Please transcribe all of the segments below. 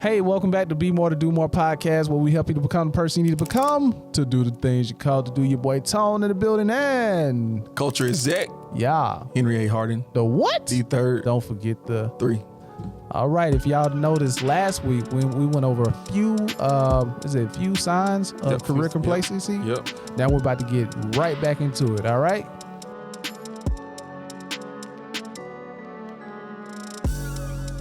Hey, welcome back to Be More to Do More podcast, where we help you to become the person you need to become to do the things you're called to do. Your boy Tone in the building and Culture Exec. Yeah. Henry A. Harding. The what? The third. Don't forget the 3. All right. If y'all noticed last week when we went over a few signs of career complacency. Yep. Now we're about to get right back into it. All right.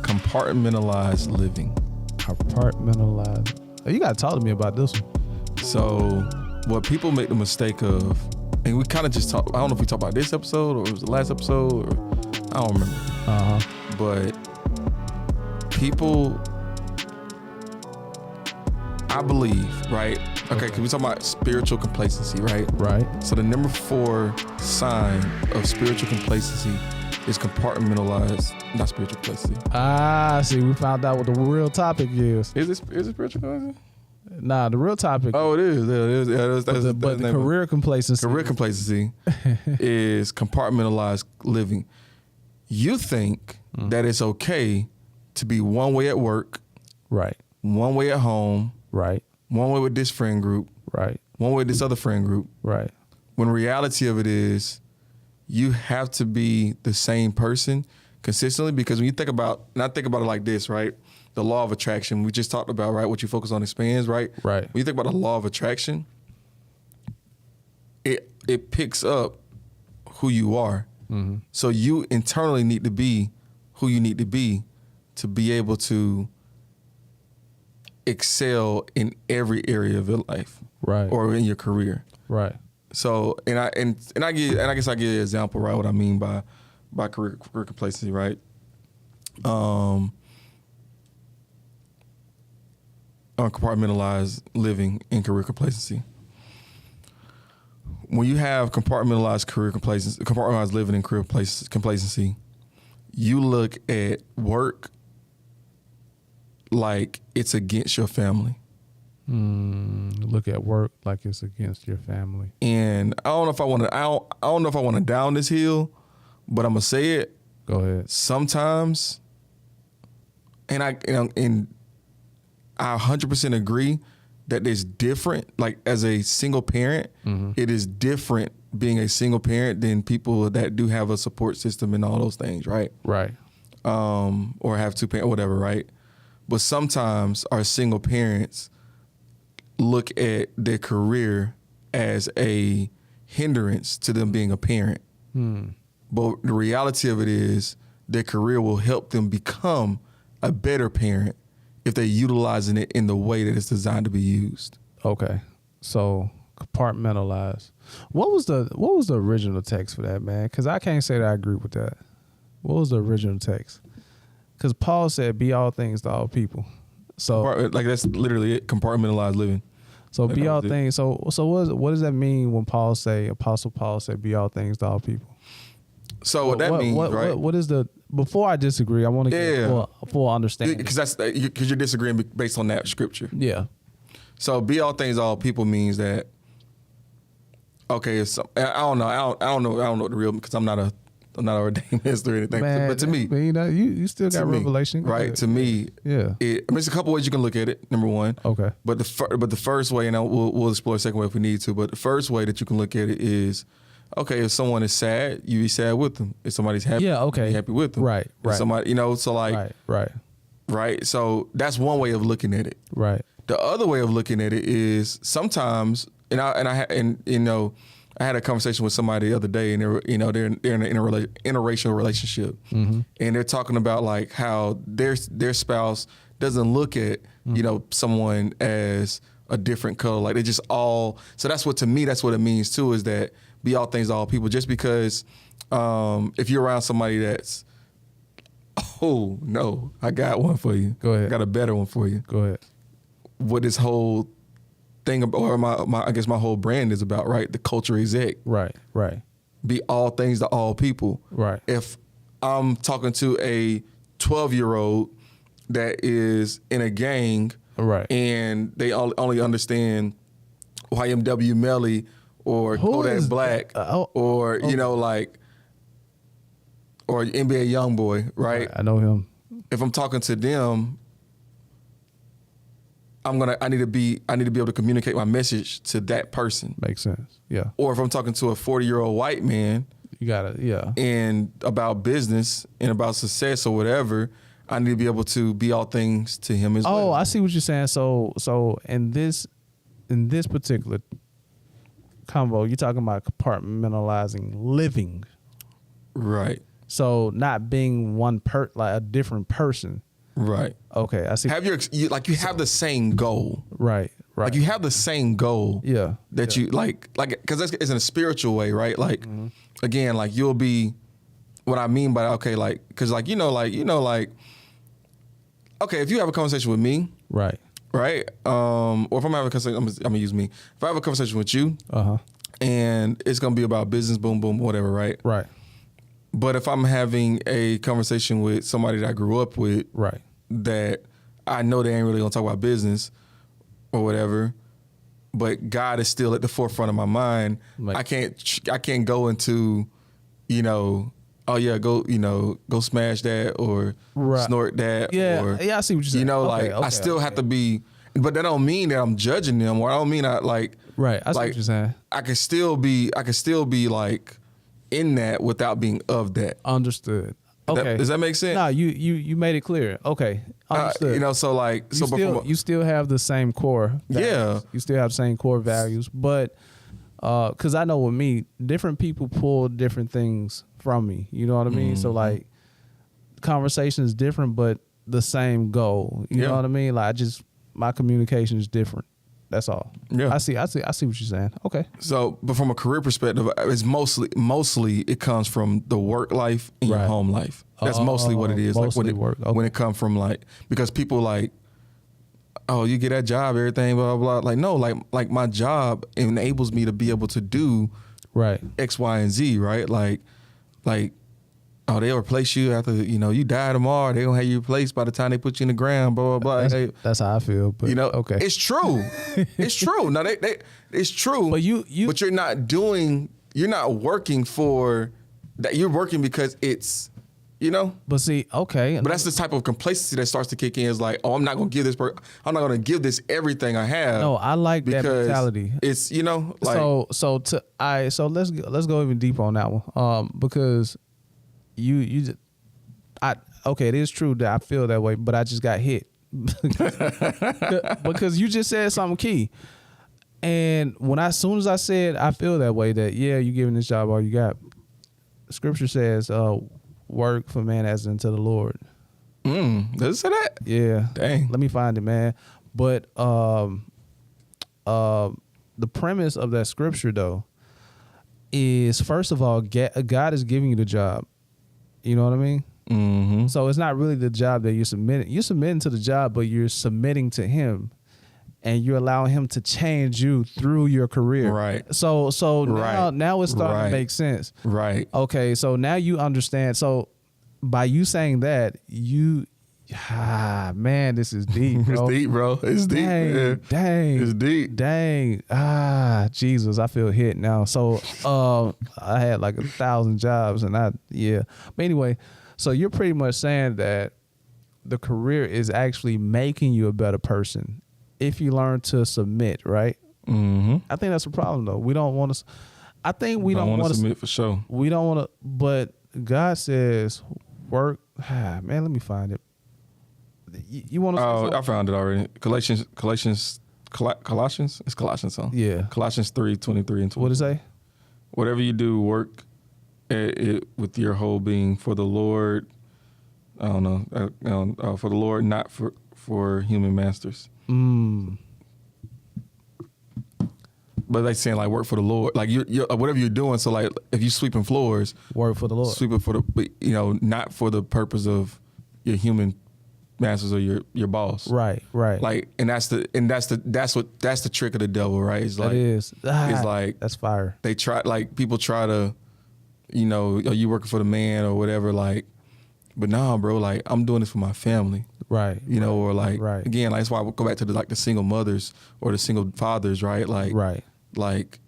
Compartmentalized living. Compartmentalized. Oh, you got to talk to me about this one. So what people make the mistake of, and we kind of just talked, I don't know if we talked about this episode or it was the last episode, or I don't remember. But people, I believe, right? Okay, because we talking about spiritual complacency, right? Right. So the number 4 sign of spiritual complacency is compartmentalized, not spiritual complacency. See, we found out what the real topic is. Is it spiritual complacency? Nah, the real topic. Oh, it is. Yeah, it is. But the career complacency. Career complacency is compartmentalized living. You think that it's okay to be one way at work, right? One way at home, right? One way with this friend group, right? One way with this other friend group, right? When the reality of it is, you have to be the same person consistently, because when you think about, and I think about it like this, right? The law of attraction, we just talked about, right? What you focus on expands, right? Right. When you think about the law of attraction, it picks up who you are. Mm-hmm. So you internally need to be who you need to be able to excel in every area of your life, right? Or in your career, right? So I guess I give you an example, right? What I mean by career complacency, right? On compartmentalized living and career complacency. When you have compartmentalized living and career complacency, you look at work like it's against your family. Look at work like it's against your family. And I don't know if I want to down this hill, but I'm gonna say it. Go ahead. Sometimes, and I 100% agree that it's different. Like as a single parent, it is different being a single parent than people that do have a support system and all those things, right? Right. Or have 2 parents, whatever, right? But sometimes our single parents look at their career as a hindrance to them being a parent. But the reality of it is their career will help them become a better parent if they're utilizing it in the way that it's designed to be used. Okay. So compartmentalized. What was the original text for that, man? Because I can't say that I agree with that. What was the original text? Because Paul said, be all things to all people. So like that's literally it, compartmentalized living. So like be all things. So what does that mean when Apostle Paul said, be all things to all people? So what that means, right? What is before I disagree, I want to get full understanding. Because you're disagreeing based on that scripture. Yeah. So be all things to all people means that, okay, I don't know the real, because I'm not an ordained minister or anything. Man, but to me, you still got revelation, right? To me, yeah. There's a couple ways you can look at it. Number one, okay. But the first way, and we'll explore a second way if we need to. But the first way that you can look at it is, okay, if someone is sad, you be sad with them. If somebody's happy, you be happy with them. Right. If somebody, so like, right. So that's one way of looking at it. Right. The other way of looking at it is sometimes, I had a conversation with somebody the other day, and they're in an interracial relationship, and they're talking about like how their spouse doesn't look at someone as a different color, like they just all. So that's what it means too, is that be all things to all people. Just because if you're around somebody that's, oh no, I got one for you. Go ahead. I got a better one for you. Go ahead. What this whole thing about, or I guess my whole brand is about, right? The culture exec. Right. Be all things to all people. Right. If I'm talking to a 12-year-old that is in a gang, right, and they only understand YMW Melly or Kodak Black, or like, or NBA Youngboy, right? I know him. If I'm talking to them, I need to be able to communicate my message to that person. Makes sense. Yeah. Or if I'm talking to a 40-year-old white man, You gotta, yeah. and about business and about success or whatever, I need to be able to be all things to him as well. Oh, I see what you're saying. So in this particular convo, you're talking about compartmentalizing living. Right. So not being like a different person. Right. Okay, I see. Have you have the same goal. Right. Like you have the same goal. Yeah. That you like, because it's in a spiritual way, right? Like, again, like you'll be, what I mean by, okay, like, because like, okay, if you have a conversation with me, Right. right? Or if I'm having a conversation, I'm gonna use me. If I have a conversation with you, and it's gonna be about business, boom, boom, whatever, right? Right. But if I'm having a conversation with somebody that I grew up with, Right. that I know they ain't really gonna talk about business or whatever, but God is still at the forefront of my mind. I can't go into, oh yeah, go smash that or snort that. Yeah, or, I see what you're saying. I still have to be, but that don't mean that I'm judging them, or I don't mean I like. Right, I see what you're saying. I can still be like in that without being of that. Understood. Okay. Does that make sense? No, you made it clear. Okay. Understood. So like, you still have the same core values. Yeah. You still have the same core values, but because I know with me, different people pull different things from me. You know what I mean? So like, conversation is different, but the same goal. You know what I mean? Like my communication is different. That's all. Yeah. I see what you're saying. Okay. So, but from a career perspective, it's mostly it comes from the work life and your home life. That's mostly what it is. Mostly like work. Okay. When it comes from like, because people like, oh, you get that job, everything, blah, blah, blah. Like, no, like my job enables me to be able to do X, Y, and Z, right? Like, oh, they'll replace you after, you die tomorrow. They gonna have you replaced by the time they put you in the ground, blah, blah, blah. That's how I feel. But, okay. It's true. It's true. No, it's true. But but you're not working for that. You're working because it's, But see, okay. But that's the type of complacency that starts to kick in. Is like, oh, I'm not gonna give this everything I have. No, I like that mentality. It's like so let's go even deeper on that one. Because it is true that I feel that way, but I just got hit because you just said something key. And as soon as I said I feel that way, that you giving this job all you got. Scripture says, work for man as unto the Lord. Does it say that? Yeah. Dang. Let me find it, man. But the premise of that scripture though is, first of all, God is giving you the job. You know what I mean? Mm-hmm. So it's not really the job that you're submitting. You're submitting to the job, but you're submitting to Him, and you're allowing Him to change you through your career. Right. So now it's starting to make sense. Right. Okay. So now you understand. So by you saying that, man, this is deep, bro. It's deep, bro. It's deep. Dang. It's deep. Dang. Jesus, I feel hit now. So I had like 1,000 jobs But anyway, so you're pretty much saying that the career is actually making you a better person if you learn to submit, right? Mm-hmm. I think that's a problem though. We don't want to. I think we don't want to submit for sure. We don't want to, but God says work. Man, let me find it. You want to? Oh, I found it already. Colossians. It's Colossians, huh? Yeah. Colossians 3:23 and 20. What does it say? Whatever you do, work at it with your whole being for the Lord. I don't know. For the Lord, not for human masters. But they saying like work for the Lord, like you whatever you're doing. So like if you sweeping floors, work for the Lord. Sweep it for not for the purpose of your human masters or your boss. Right. Like, that's the trick of the devil, right? It's like, it's like that's fire. They try, like people try to, are you working for the man or whatever? Like, but nah, bro. Like I'm doing this for my family. Right. Or like again, like that's why I go back to the single mothers or the single fathers, right? Like like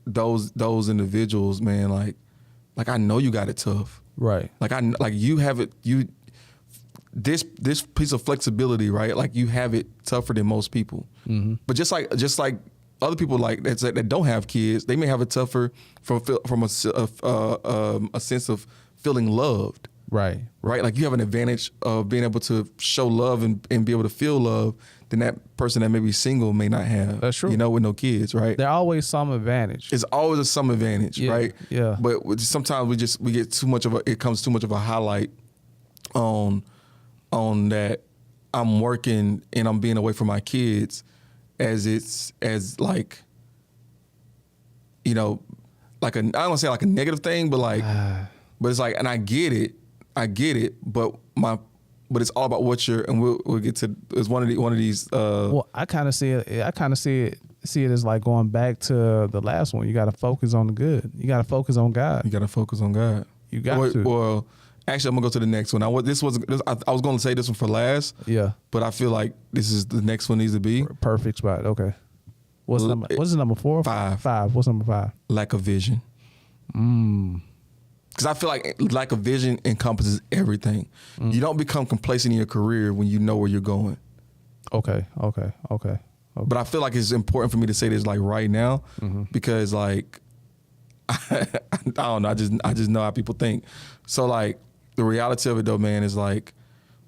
those individuals, man. Like I know you got it tough. Right. Like you have it. this piece of flexibility, right? Like you have it tougher than most people. Mm-hmm. But just like other people like that don't have kids, they may have it tougher from a sense of feeling loved. Right. Like you have an advantage of being able to show love and be able to feel love than that person that may be single may not have. That's true. You know, with no kids, right? There's always some advantage. It's always some advantage, right? Yeah. But sometimes we get too much of it comes too much of a highlight on that I'm working and I'm being away from my kids as like, you know, like I don't want to say like a negative thing, but like, but it's like, and I get it, but it's all about what you're, and we'll get to, it's one of these. Well, I kind of see it as like going back to the last one. You got to focus on the good. You got to focus on God. You got to focus on God. You got to. Well, actually, I'm gonna go to the next one. I was going to say this one for last. Yeah. But I feel like this is the next one needs to be. Perfect spot. Okay. What's number 4? 5. What's number 5? Lack of vision. Because I feel like lack of vision encompasses everything. You don't become complacent in your career when you know where you're going. Okay. But I feel like it's important for me to say this like right now because like I don't know. I just know how people think. So like the reality of it though, man, is like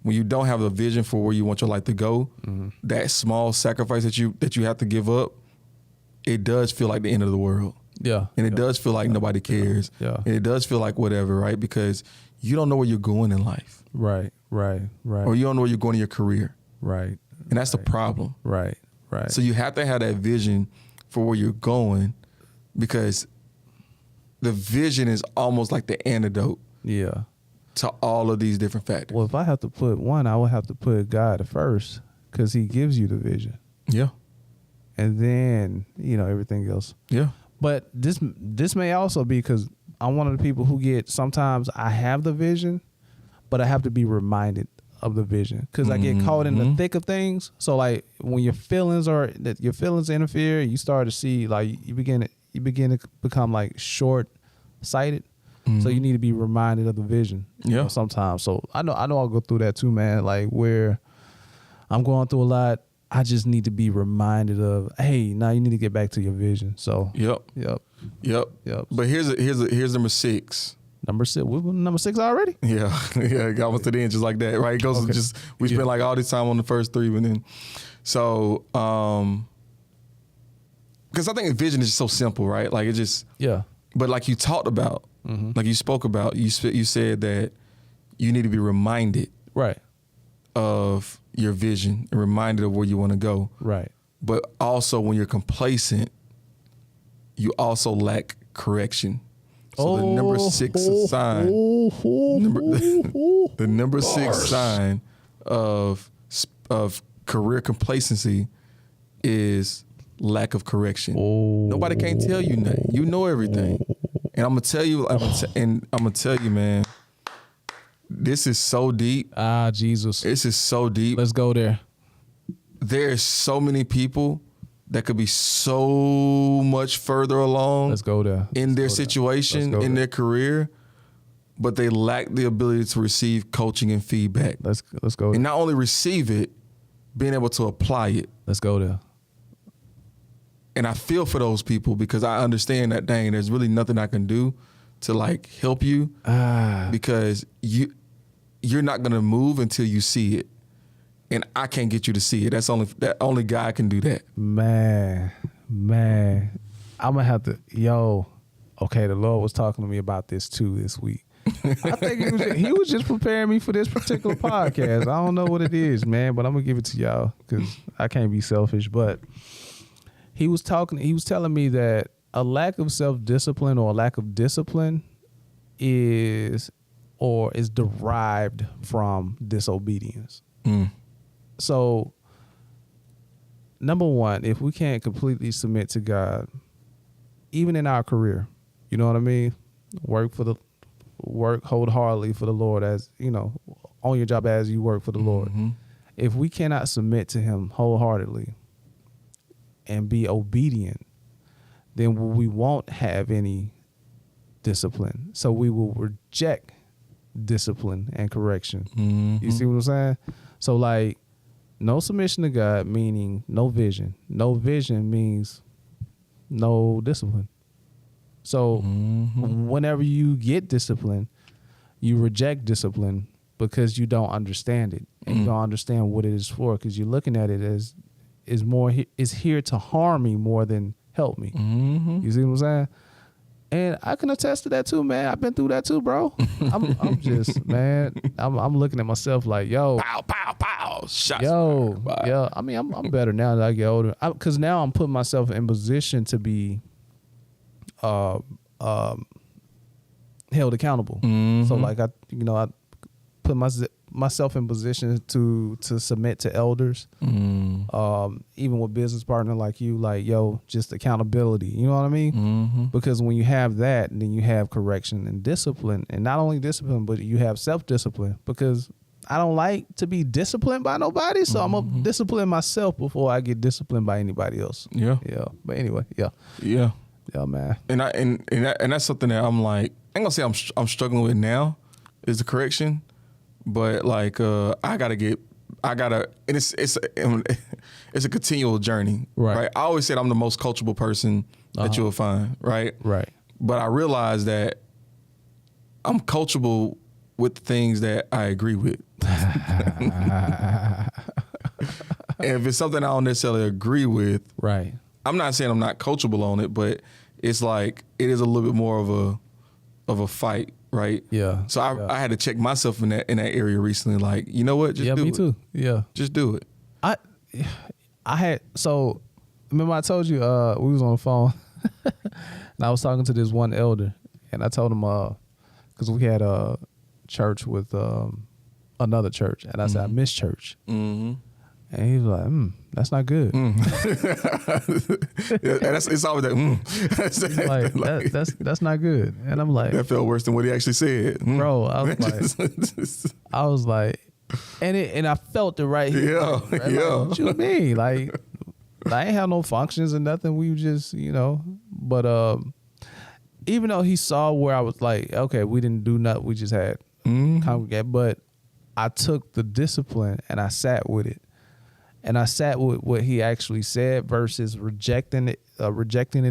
when you don't have a vision for where you want your life to go, that small sacrifice that you have to give up, it does feel like the end of the world. Yeah. And it does feel like nobody cares. Yeah. And it does feel like whatever, right? Because you don't know where you're going in life. Right. Or you don't know where you're going in your career. Right. And that's the problem. Right. So you have to have that vision for where you're going because the vision is almost like the antidote. Yeah. To all of these different factors. Well, if I have to put one, I would have to put God first because he gives you the vision. Yeah. And then, everything else. Yeah. But this may also be because I'm one of the people who sometimes I have the vision, but I have to be reminded of the vision because I get caught in the thick of things. So like when your feelings interfere, you start to see like you begin to become like short-sighted. So you need to be reminded of the vision. Yeah. Sometimes. So I know I'll go through that too, man. Like where I'm going through a lot. I just need to be reminded of, hey, now you need to get back to your vision. So Yep. But here's number 6. Number 6. We're number 6 already? Yeah. Got almost to the end just like that, right? It goes we spent like all this time on the first 3, but then so because I think vision is just so simple, right? Like it just But like you talked about, like you spoke about, you said that you need to be reminded, right, of your vision and reminded of where you want to go, right. But also, when you're complacent, you also lack correction. So the number 6 sign, the number 6 sign of career complacency is lack of correction. Nobody can't tell you nothing. You know everything. And I'm gonna tell you, man, this is so deep. Jesus. This is so deep. Let's go there. There's so many people that could be so much further along. Let's go there. In their situation, in their career, but they lack the ability to receive coaching and feedback. Let's go there. And not only receive it, being able to apply it. Let's go there. And I feel for those people because I understand that, dang, there's really nothing I can do to like help you because you're not gonna move until you see it, and I can't get you to see it. Only God can do that. Man, I'm gonna have to. Okay, the Lord was talking to me about this too this week. I think he was just preparing me for this particular podcast. I don't know what it is, man, but I'm gonna give it to y'all because I can't be selfish. But he was telling me that a lack of self-discipline or a lack of discipline is derived from disobedience. So, number one, if we can't completely submit to God, even in our career, you know what I mean? Work wholeheartedly for the Lord, as on your job as you work for the Lord. If we cannot submit to him wholeheartedly and be obedient, then we won't have any discipline. So we will reject discipline and correction. You see what I'm saying? So like, no submission to God, meaning no vision. No vision means no discipline. So whenever you get discipline, you reject discipline because you don't understand it, and you don't understand what it is for, because you're looking at it as is here to harm me more than help me. You see what I'm saying? And I can attest to that too, man. I've been through that too, bro. I'm just, man, I'm looking at myself like, yo, Pow, pow, pow. Shots yo, fired. yeah. I mean, I'm better now that I get older, because now I'm putting myself in position to be held accountable. So like I put myself in position to submit to elders, even with business partner like you, like, yo, just accountability, you know what I mean? Because when you have that, then you have correction and discipline, and not only discipline, but you have self-discipline, because I don't like to be disciplined by nobody, so I'm gonna discipline myself before I get disciplined by anybody else. Yeah. But anyway, yeah, man. And that's something that I'm like, I ain't gonna say I'm struggling with now, is the correction. But like I gotta, and it's a continual journey, right? I always said I'm the most coachable person that you'll find, right? Right. But I realize that I'm coachable with the things that I agree with. And if it's something I don't necessarily agree with, right? I'm not saying I'm not coachable on it, but it's like it is a little bit more of a fight. Right. Yeah. So I had to check myself in that area recently. Like, you know what? Just do it. Yeah, me too. Yeah. Just do it. I had, so remember I told you we was on the phone and I was talking to this one elder, and I told him because we had a church with another church, and I said I miss church. And he was like, that's not good. Yeah, it's always that. That's not good. And I'm like, that felt worse than what he actually said, bro. I was like, and I felt it right here. Yeah. Like, what you mean? Like, I ain't have no functions or nothing. We just, but even though he saw where I was like, okay, we didn't do nothing. We just had congregate, but I took the discipline and I sat with it. And I sat with what he actually said versus rejecting it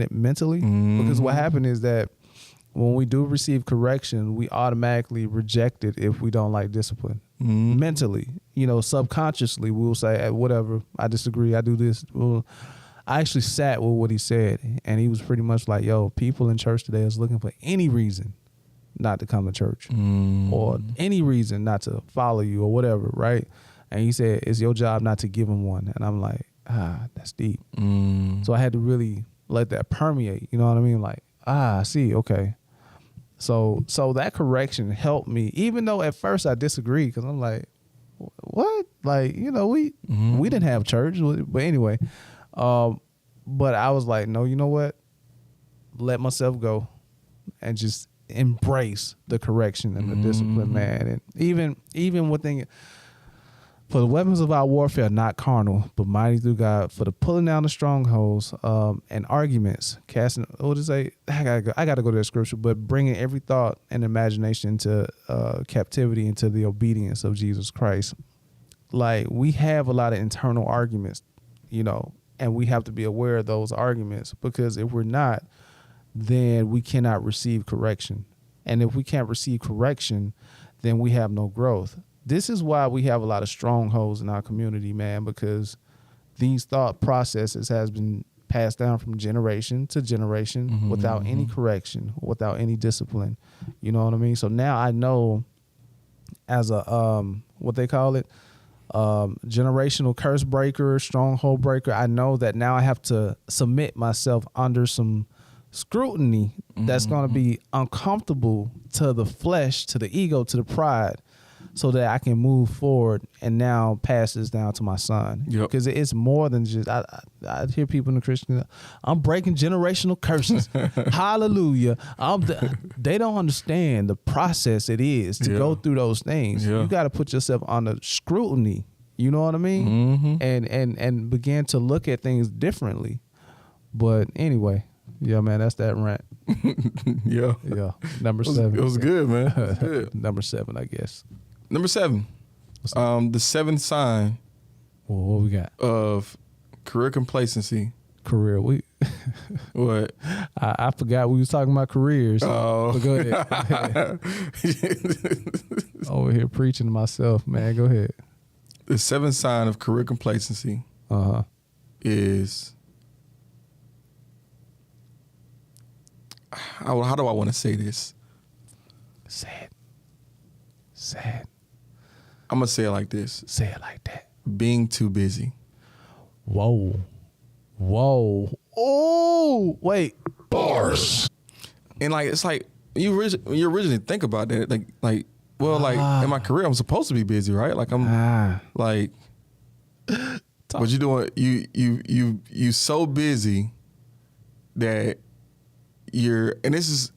mentally. Because what happened is that when we do receive correction, we automatically reject it if we don't like discipline. Mentally, subconsciously, we'll say, whatever, I disagree, I do this. Well, I actually sat with what he said, and he was pretty much like, yo, people in church today is looking for any reason not to come to church or any reason not to follow you or whatever, right? And he said, it's your job not to give him one. And I'm like, that's deep. So I had to really let that permeate. You know what I mean? Like, I see. Okay. So that correction helped me, even though at first I disagreed, because I'm like, what? Like, we didn't have church. But anyway, but I was like, no, you know what? Let myself go and just embrace the correction and the discipline, man. And even within, for the weapons of our warfare are not carnal, but mighty through God, for the pulling down the strongholds and arguments, casting. What does it say? I gotta go to that scripture, but bringing every thought and imagination into captivity into the obedience of Jesus Christ. Like, we have a lot of internal arguments, and we have to be aware of those arguments, because if we're not, then we cannot receive correction, and if we can't receive correction, then we have no growth. This is why we have a lot of strongholds in our community, man, because these thought processes has been passed down from generation to generation without any correction, without any discipline. You know what I mean? So now I know, as a what they call it, generational curse breaker, stronghold breaker, I know that now I have to submit myself under some scrutiny that's going to be uncomfortable to the flesh, to the ego, to the pride, so that I can move forward and now pass this down to my son. Because it's more than just, I hear people in the Christian, I'm breaking generational curses. Hallelujah. They don't understand the process it is to go through those things. You got to put yourself under scrutiny. You know what I mean? And begin to look at things differently. But anyway, Yeah, man, that's that rant. Yeah. Yeah. Number 7. It was good, man. It was good. Number 7, I guess. Number 7. The 7th sign Well, what we got? of career complacency. Career. What? I forgot we was talking about careers. Oh. But go ahead. Over here preaching to myself, man. Go ahead. The 7th sign of career complacency is, how do I want to say this? Sad. I'm going to say it like this. Say it like that. Being too busy. Whoa. Oh, wait. Bars. And like, it's like, you originally think about that. Like, in my career, I'm supposed to be busy, right? Like like, what you doing? You so busy that and this is,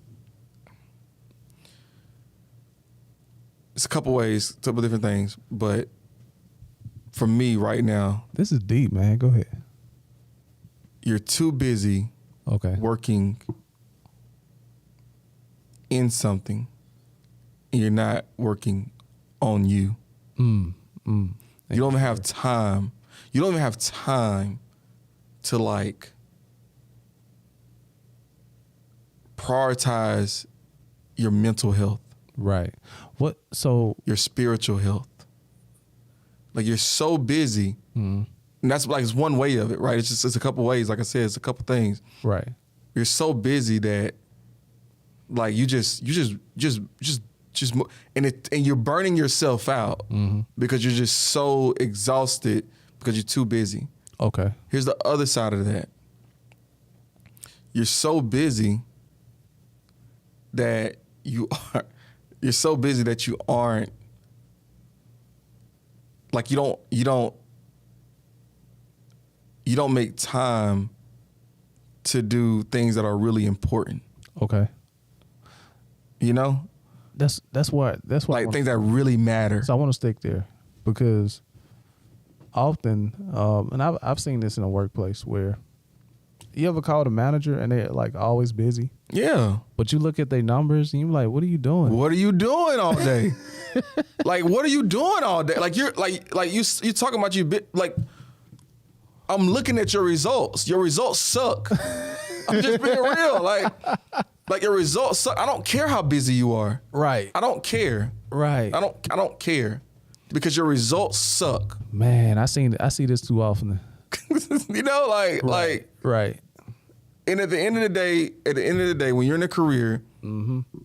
it's a couple ways, a couple different things, but for me right now, this is deep, man. Go ahead. You're too busy working in something, and you're not working on you. You don't even have time. You don't even have time to like prioritize your mental health. Right. What? So your spiritual health. Like you're so busy, and that's like it's one way of it, right? It's a couple ways. Like I said, it's a couple things. Right. You're so busy that like you just and you're burning yourself out because you're just so exhausted because you're too busy. Okay. Here's the other side of that. You're so busy that you're so busy that you aren't like you don't make time to do things that are really important. Okay. You know? That's what like things that really matter. So I want to stick there because often, and I've seen this in a workplace where you ever call the manager and they're like always busy. Yeah. But you look at their numbers and you're like, what are you doing? What are you doing all day? Like, what are you doing all day? Like you're you talking about like, I'm looking at your results. Your results suck. I'm just being real. Like your results suck. I don't care how busy you are. Right. I don't care. Right. I don't care because your results suck. Man, I see this too often. You know, right. And at the end of the day, when you're in a career,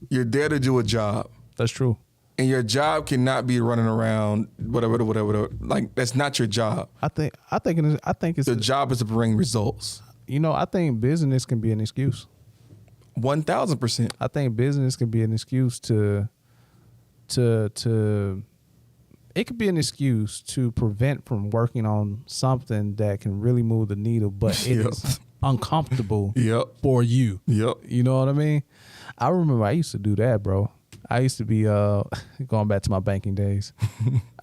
you're there to do a job. That's true. And your job cannot be running around whatever. Like that's not your job. I think it's the job is to bring results. You know, I think business can be an excuse. 1,000%. I think business can be an excuse to it could be an excuse to prevent from working on something that can really move the needle, but it is uncomfortable for you. Yep. You know what I mean? I remember I used to do that, bro. I used to be going back to my banking days.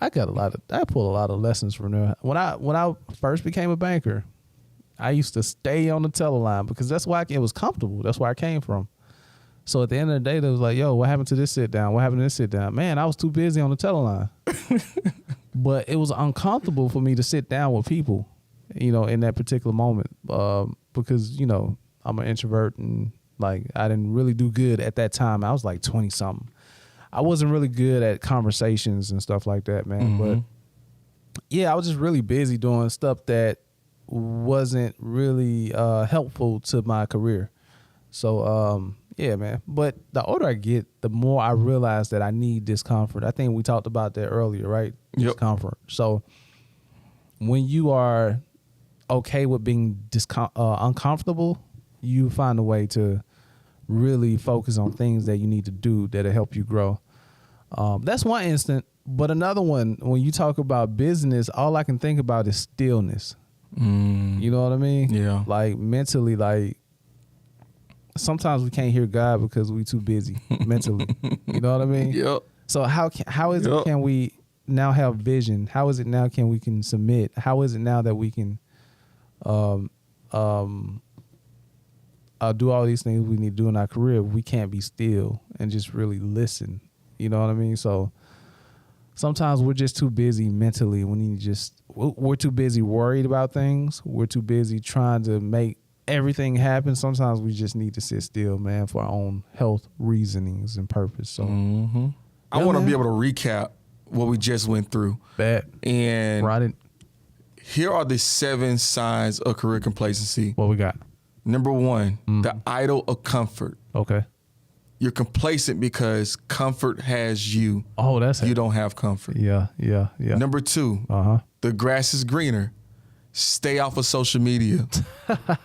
I pulled a lot of lessons from there. When I first became a banker, I used to stay on the teller line because that's why it was comfortable. That's where I came from. So at the end of the day, they was like, yo, what happened to this sit down? What happened to this sit down? Man, I was too busy on the teller line. But it was uncomfortable for me to sit down with people, you know, in that particular moment because, you know, I'm an introvert and like I didn't really do good at that time. I was like 20 something. I wasn't really good at conversations and stuff like that, man. But yeah, I was just really busy doing stuff that wasn't really helpful to my career. So yeah, man. But the older I get, the more I realize that I need discomfort. I think we talked about that earlier, right? Yep. Discomfort. So when you are okay with being uncomfortable, you find a way to really focus on things that you need to do that'll help you grow. That's one instant. But another one, when you talk about business, all I can think about is stillness. You know what I mean? Yeah. Like mentally, like sometimes we can't hear God because we too busy mentally. You know what I mean? Yep. So how is it can we now have vision? How is it now we can submit? How is it now that we can do all these things we need to do in our career, we can't be still and just really listen. You know what I mean? So sometimes we're just too busy mentally. We're too busy worried about things. We're too busy trying to make everything happen. Sometimes we just need to sit still, man, for our own health reasonings and purpose. So I want to be able to recap what we just went through. And here are the 7 signs of career complacency. What we got? Number 1, the idol of comfort. Okay. You're complacent because comfort has you. Oh, that's you don't have comfort. Yeah. Number 2, the grass is greener. Stay off of social media.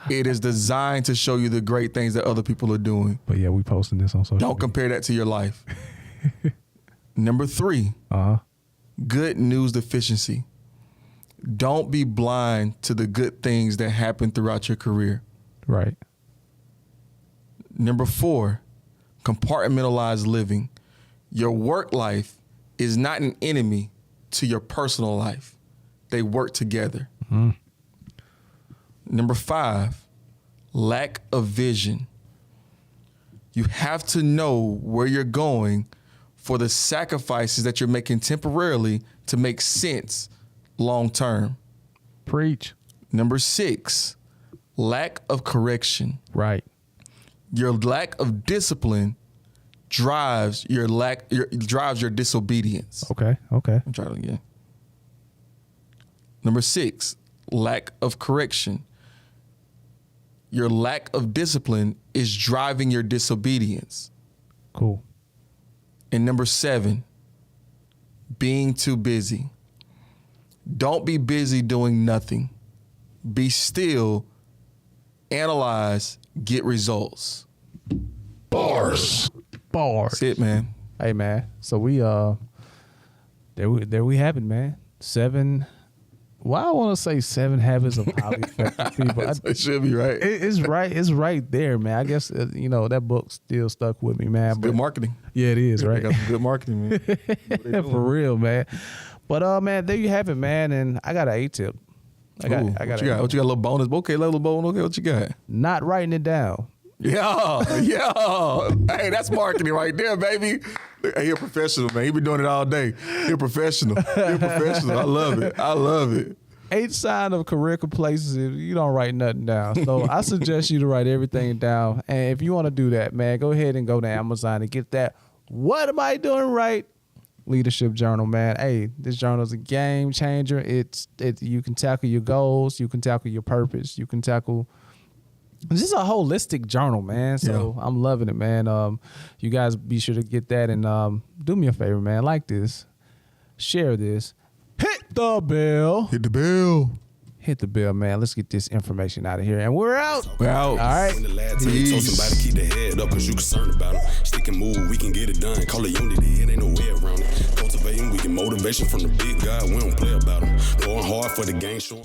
It is designed to show you the great things that other people are doing. But yeah, we posting this on social media. Don't compare that to your life. Number 3, good news deficiency. Don't be blind to the good things that happen throughout your career. Right. Number 4, compartmentalized living. Your work life is not an enemy to your personal life. They work together. Number 5, lack of vision. You have to know where you're going for the sacrifices that you're making temporarily to make sense long term. Preach. Number 6, lack of correction. Right. Your lack of discipline drives your disobedience. Okay. I'll try it again. Number 6, lack of correction. Your lack of discipline is driving your disobedience. Cool. And number 7, being too busy. Don't be busy doing nothing. Be still, analyze, get results. Bars. That's it, man. Hey, man. So we there we have it, man. 7. Why I want to say 7 habits of highly effective people. It should be right. It's right. It's right there, man. I guess that book still stuck with me, man. Good marketing. Yeah, it is, right? Got some good marketing, man. For real, man. But man, there you have it, man. And I got an A tip. I got. What you got? A little bonus? Okay, little bonus. Okay, what you got? Not writing it down. Yeah. Hey, that's marketing right there, baby. Hey, he a professional, man. He been doing it all day. He a professional. I love it. 8th sign of career complacency, you don't write nothing down. So I suggest you to write everything down. And if you want to do that, man, go ahead and go to Amazon and get that What Am I Doing Right? Leadership journal, man. Hey, this journal is a game changer. You can tackle your goals. You can tackle your purpose. You can tackle... This is a holistic journal, man. So I'm loving it, man. You guys be sure to get that and do me a favor, man. Like this, share this, hit the bell. Hit the bell. Hit the bell, man. Let's get this information out of here, and we're out. We're out. All right. When the last time you told somebody keep their head up because you concerned about them. Stick and move, we can get it done. Call it unity, it ain't no way around it. Cultivating, we get motivation from the big guy. We don't play about them. Going hard for the game, showing.